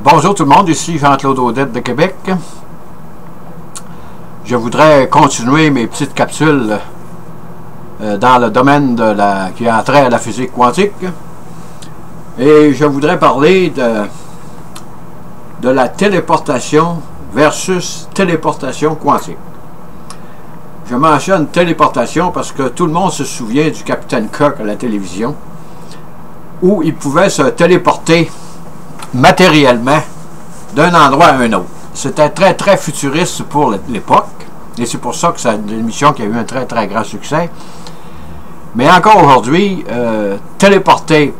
Bonjour tout le monde, ici Jean-Claude Audette de Québec. Je voudrais continuer mes petites capsules dans le domaine qui a trait à la physique quantique. Et je voudrais parler de la téléportation versus téléportation quantique. Je mentionne téléportation parce que tout le monde se souvient du capitaine Kirk à la télévision, où il pouvait se téléporter matériellement d'un endroit à un autre. C'était très très futuriste pour l'époque, et c'est pour ça que c'est une émission qui a eu un très très grand succès. Mais encore aujourd'hui, téléporter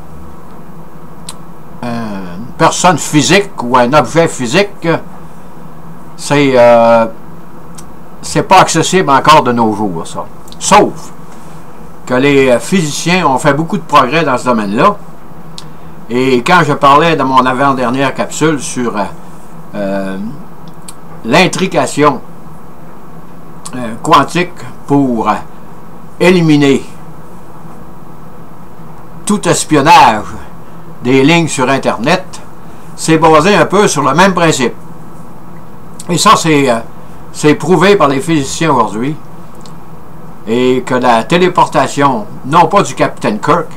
une personne physique ou un objet physique, c'est pas accessible encore de nos jours, ça. Sauf que les physiciens ont fait beaucoup de progrès dans ce domaine-là. Et quand je parlais dans mon avant-dernière capsule sur l'intrication quantique pour éliminer tout espionnage des lignes sur Internet, c'est basé un peu sur le même principe. Et ça, c'est prouvé par les physiciens aujourd'hui. Et que la téléportation, non pas du capitaine Kirk,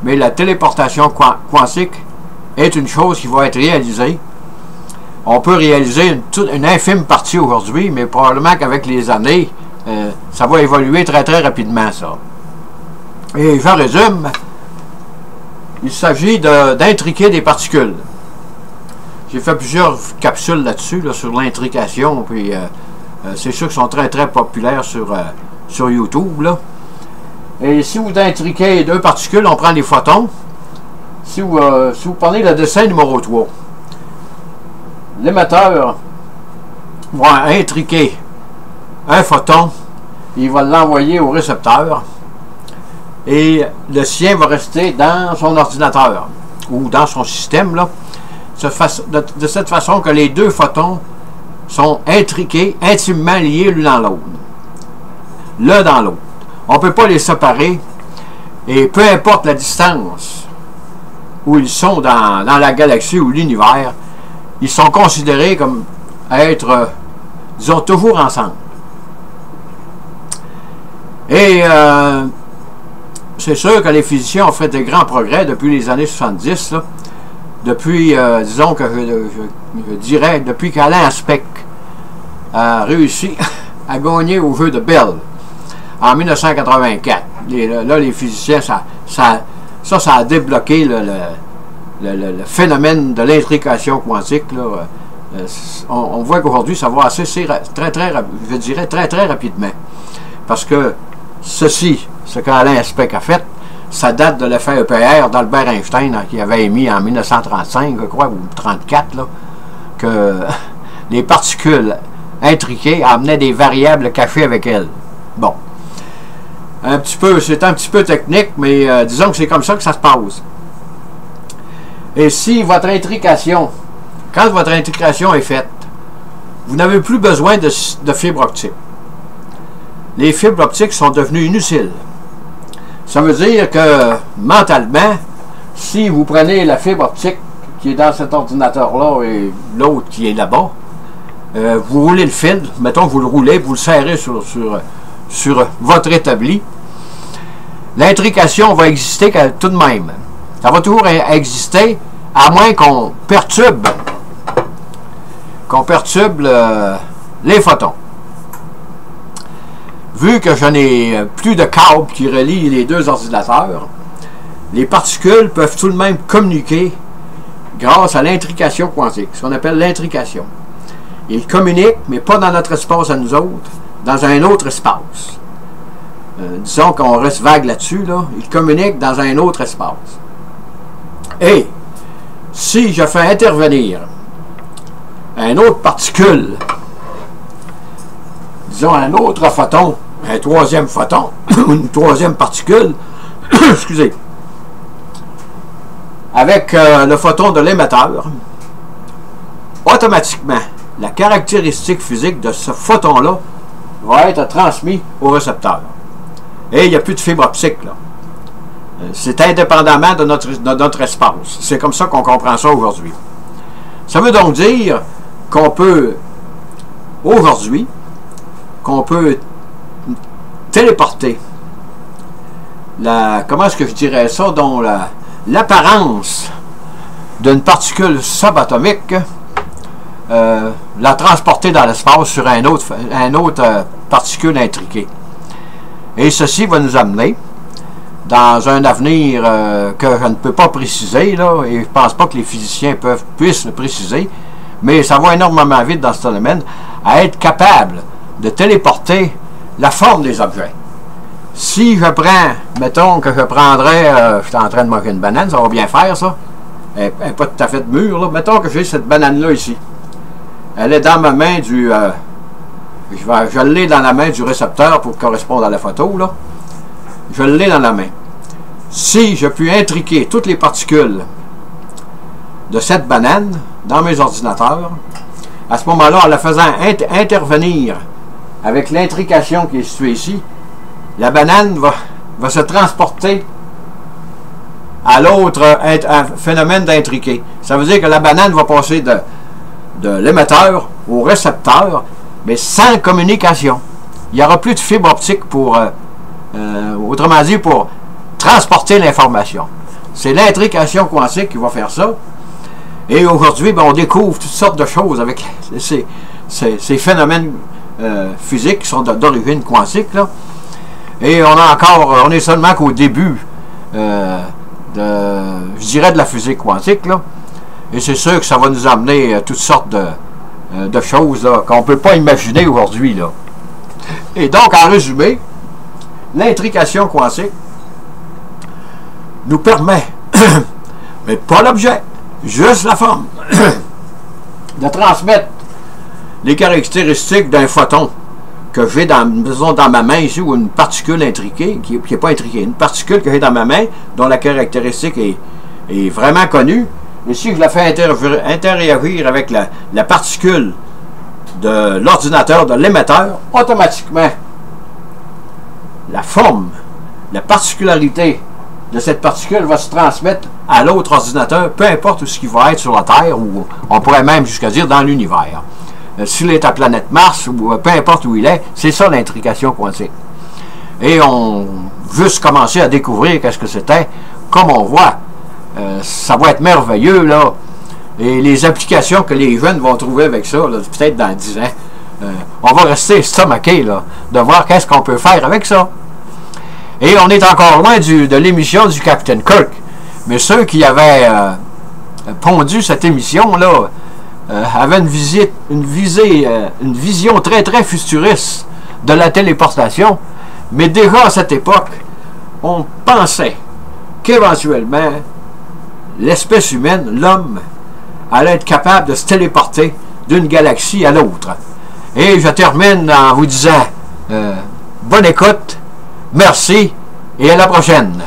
mais la téléportation quantique est une chose qui va être réalisée. On peut réaliser une infime partie aujourd'hui, mais probablement qu'avec les années, ça va évoluer très très rapidement, ça. Et je résume, il s'agit d'intriquer des particules. J'ai fait plusieurs capsules là-dessus, sur l'intrication, puis c'est sûr qu'ils sont très très populaires sur YouTube, là. Et si vous intriquez deux particules, on prend les photons. Si vous prenez le dessin numéro 3, l'émetteur va intriquer un photon, il va l'envoyer au récepteur, et le sien va rester dans son ordinateur, ou dans son système, là, de cette façon que les deux photons sont intriqués, intimement liés l'un dans l'autre. On ne peut pas les séparer, et peu importe la distance où ils sont dans la galaxie ou l'univers, ils sont considérés comme être, disons, toujours ensemble. Et c'est sûr que les physiciens ont fait de grands progrès depuis les années 70, là, depuis, disons que je dirais, depuis qu'Alain Aspect a réussi à gagner au jeu de Bell en 1984. Là, les physiciens, ça a débloqué le phénomène de l'intrication quantique. Là. On voit qu'aujourd'hui, ça va assez je dirais très très rapidement. Parce que ce qu'Alain Aspect a fait, ça date de l'effet EPR d'Albert Einstein, qui avait émis en 1935, je crois, ou 1934, là, que les particules intriquées amenaient des variables cachées avec elles. Bon. C'est un petit peu technique, mais disons que c'est comme ça que ça se passe. Et si votre intrication, quand votre intrication est faite, vous n'avez plus besoin de fibres optiques. Les fibres optiques sont devenues inutiles. Ça veut dire que, mentalement, si vous prenez la fibre optique qui est dans cet ordinateur-là et l'autre qui est là-bas, vous roulez le fil, mettons que vous le roulez, vous le serrez sur votre établi, l'intrication va exister tout de même. Ça va toujours exister, à moins qu'on perturbe les photons. Vu que je n'ai plus de câbles qui relient les deux ordinateurs, les particules peuvent tout de même communiquer grâce à l'intrication quantique, ce qu'on appelle l'intrication. Ils communiquent, mais pas dans notre espace à nous autres, dans un autre espace. Disons qu'on reste vague là-dessus, là, ils communiquent dans un autre espace. Et si je fais intervenir un autre particule, disons un autre photon, un troisième photon, une troisième particule, excusez, avec le photon de l'émetteur, automatiquement, la caractéristique physique de ce photon-là va être transmis au récepteur. Et il n'y a plus de fibre optique, là. C'est indépendamment de notre espace. C'est comme ça qu'on comprend ça aujourd'hui. Ça veut donc dire qu'on peut, aujourd'hui, qu'on peut téléporter comment est-ce que je dirais ça, dont l'apparence d'une particule subatomique, la transporter dans l'espace sur un autre particule intriquée. Et ceci va nous amener dans un avenir que je ne peux pas préciser, là, et je ne pense pas que les physiciens puissent le préciser, mais ça va énormément vite dans ce domaine, à être capable de téléporter la forme des objets. Si je prends, mettons que je prendrais, je suis en train de manger une banane, ça va bien faire ça, elle n'est pas tout à fait mûre, là. Mettons que j'ai cette banane-là ici, elle est dans ma main du, je l'ai dans la main du récepteur pour correspondre à la photo, là. Je l'ai dans la main. Si je puis intriquer toutes les particules de cette banane dans mes ordinateurs, à ce moment-là, en la faisant intervenir avec l'intrication qui est située ici, la banane va se transporter à l'autre phénomène d'intriqué. Ça veut dire que la banane va passer de l'émetteur au récepteur, mais sans communication. Il n'y aura plus de fibre optique pour, autrement dit, pour transporter l'information. C'est l'intrication quantique qui va faire ça. Et aujourd'hui, ben, on découvre toutes sortes de choses avec ces phénomènes physiques qui sont d'origine quantique, là. Et on est seulement qu'au début je dirais de la physique quantique, là. Et c'est sûr que ça va nous amener toutes sortes de choses qu'on ne peut pas imaginer aujourd'hui, là. Et donc, en résumé, l'intrication quantique nous permet, mais pas l'objet, juste la forme, de transmettre les caractéristiques d'un photon que j'ai dans ma main ici, ou une particule intriquée, qui n'est pas intriquée, une particule que j'ai dans ma main, dont la caractéristique est vraiment connue. Et si je la fais interagir avec la particule de l'ordinateur, de l'émetteur, automatiquement, la forme, la particularité de cette particule va se transmettre à l'autre ordinateur, peu importe où ce qui va être sur la Terre, ou on pourrait même jusqu'à dire dans l'univers. S'il est à planète Mars, ou peu importe où il est, c'est ça l'intrication quantique. Et on juste commencer à découvrir qu'est-ce que c'était, comme on voit. Ça va être merveilleux, là. Et les applications que les jeunes vont trouver avec ça, peut-être dans 10 ans, on va rester estomaqué, là, de voir qu'est-ce qu'on peut faire avec ça. Et on est encore loin de l'émission du Capitaine Kirk. Mais ceux qui avaient pondu cette émission-là avaient une vision très très futuriste de la téléportation. Mais déjà à cette époque, on pensait qu'éventuellement, l'espèce humaine, l'homme, allait être capable de se téléporter d'une galaxie à l'autre. Et je termine en vous disant bonne écoute, merci et à la prochaine.